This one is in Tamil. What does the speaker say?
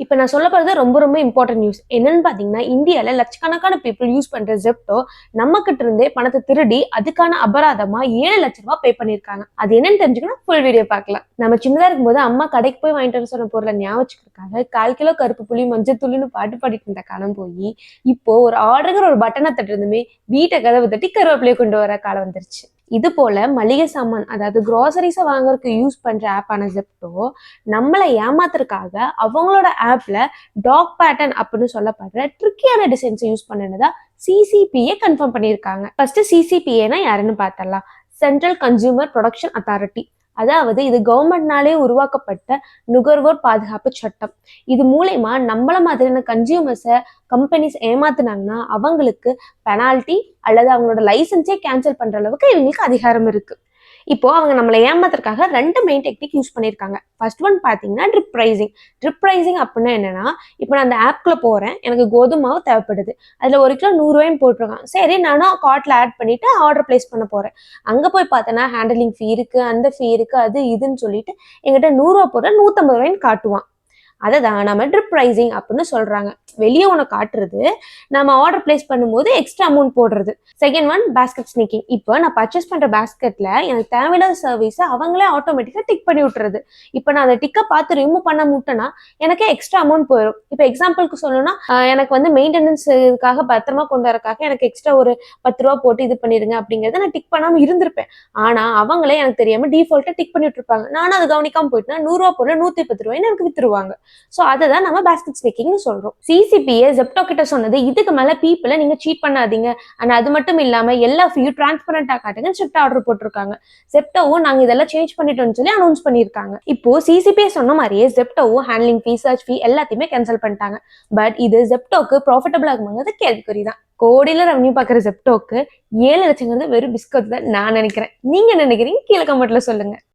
இப்ப நான் சொல்ல போறது ரொம்ப ரொம்ப இம்பார்ட்டன்ட் நியூஸ். என்னன்னு பார்த்தீங்கன்னா, இந்தியால லட்சக்கணக்கான பீப்பிள் யூஸ் பண்ற Zepto நம்மகிட்ட இருந்தே பணத்த திருடி, அதுக்கான அபராதமா ரூ. 7,00,000 பே பண்ணியிருக்காங்க. அது என்னன்னு தெரிஞ்சுக்கணும் ஃபுல் வீடியோ பார்க்கலாம். நம்ம சின்னதா இருக்கும்போது அம்மா கடைக்கு போய் வாங்கிட்டு வர சொன்ன பொருள ஞாபகம் வச்சுக்கிறதுக்காக 1/4 கிலோ கருப்பு புளி, மஞ்சள் தூள்னு பாட்டு பாடிட்டு இருந்த காலம் போயி, இப்போ ஒரு ஆர்டர்ங்கிற ஒரு பட்டன தட்டுனதுமே வீட்ட கதவு தட்டி கருவேப்பிலைய கொண்டு வர காலம் வந்துருச்சு. இது போல மளிகை சாமான் அதாவது கிராசரிஸ வாங்குறதுக்கு யூஸ் பண்ற ஆப்பான Zepto நம்மள ஏமாத்துறதுக்காக அவங்களோட ஆப்ல டாக் பேட்டர்ன் அப்படின்னு சொல்லப்படுற ட்ரிக்கியான டிசைன்ஸை யூஸ் பண்ணனதா சிசிபிஏ கன்ஃபார்ம் பண்ணியிருக்காங்க. ஃபர்ஸ்ட் சிசிபிஏனா யாருன்னு பார்த்தலாம். Central consumer production authority. அதாவது இது கவர்மெண்ட்னாலே உருவாக்கப்பட்ட நுகர்வோர் பாதுகாப்பு சட்டம். இது மூலயமா நம்மள மாதிரியான கன்சியூமர்ஸை கம்பெனிஸ் ஏமாத்துனாங்கன்னா அவங்களுக்கு பெனால்டி அல்லது அவங்களோட லைசன்ஸே கேன்சல் பண்ற அளவுக்கு இவங்களுக்கு அதிகாரம் இருக்கு. இப்போ அவங்க நம்மளை ஏமாத்துறதுக்காக 2 மெயின் டெக்னிக் யூஸ் பண்ணியிருக்காங்க. ஃபர்ஸ்ட் ஒன் பார்த்தீங்கன்னா ட்ரிப் ப்ரைசிங். ட்ரிப் ப்ரைசிங் அப்படின்னா என்னன்னா, இப்போ நான் அந்த ஆப்குள்ள போறேன், எனக்கு கோதுமை மாவு தேவைப்படுது. அதில் 1 கிலோ 100 போட்டிருக்காங்க. சரி நானும் கார்ட்ல ஆட் பண்ணிட்டு ஆர்டர் பிளேஸ் பண்ண போறேன். அங்கே போய் பார்த்தேன்னா ஹேண்டலிங் ஃபீ இருக்கு, அந்த ஃபீ இருக்கு, அது இதுன்னு சொல்லிட்டு எங்கிட்ட 100 போடுற 150 காட்டுவான். அதை தான் நம்ம ட்ரிப் ப்ரைசிங் அப்படின்னு சொல்றாங்க. வெளியே உனக்கு காட்டுறது, நம்ம ஆர்டர் பிளேஸ் பண்ணும்போது எக்ஸ்ட்ரா அமௌண்ட் போடுறது. Second one basket sneaking. இப்போ நான் பர்ச்சேஸ் பண்ற பேஸ்கெட்ல எனக்கு தேவையில்லாத சர்வீஸை அவங்களே ஆட்டோமேட்டிக்கா டிக் பண்ணி விட்டுறது. இப்போ நான் அந்த டிக்கை பார்த்து ரிமூவ் பண்ண முட்டேன்னா எனக்கு எக்ஸ்ட்ரா அமௌண்ட் போயிடும். இப்போ எக்ஸாம்பிளுக்கு சொல்லணும்னா எனக்கு வந்து மெயின்டெனன்ஸுக்காக பத்திரமா கொண்டு வரக்காக எனக்கு எக்ஸ்ட்ரா ஒரு 10 ரூபா போட்டு இது பண்ணிருங்க அப்படிங்கிறத நான் டிக் பண்ணாம இருந்திருப்பேன். ஆனா அவங்களே எனக்கு தெரியாம டிஃபால்ட்டா டிக் பண்ணி விட்டுருப்பாங்க. நானும் அது கவனிக்காம போயிட்டுனா 100 ரூபா போல 110 எனக்கு வித்துருவாங்க. ஸோ அதை தான் நம்ம பேஸ்கெட் ஸ்னீக்கிங்னு சொல்றோம். சிசிபிஏ Zepto கிட்ட சொன்னது, இதுக்கு மேல பீப்புளை நீங்க சீட் பண்ணாதீங்க, அண்ட் அது மட்டும் இல்லாம எல்லா ஃபீயும் டிரான்ஸ்பரண்டா காட்டுங்க ஸ்ட்ரிக்ட் ஆர்டர் போட்டிருக்காங்க. Zeptoவும் நாங்க இதெல்லாம் சேஞ்ச் பண்ணிட்டோம்னு சொல்லி அனௌன்ஸ் பண்ணியிருக்காங்க. இப்போ சிசிபிஏ சொன்ன மாதிரியே Zeptoவும் ஹேண்ட்லிங் ஃபீ, சர்ச் ஃபீ எல்லாத்தையுமே கேன்சல் பண்ணிட்டாங்க. பட் இது Zeptoக்கு ப்ராஃபிட்டபிள் ஆகுமாங்கிறது கேள்விக்குறி தான். கோடியில ரெவன்யூ பார்க்குற Zeptoக்கு 7 லட்சங்கிறது வெறும் பிஸ்கட் தான் நான் நினைக்கிறேன். நீங்க என்ன நினைக்கிறீங்க? கீழே கமெண்ட்ல சொல்லுங்க.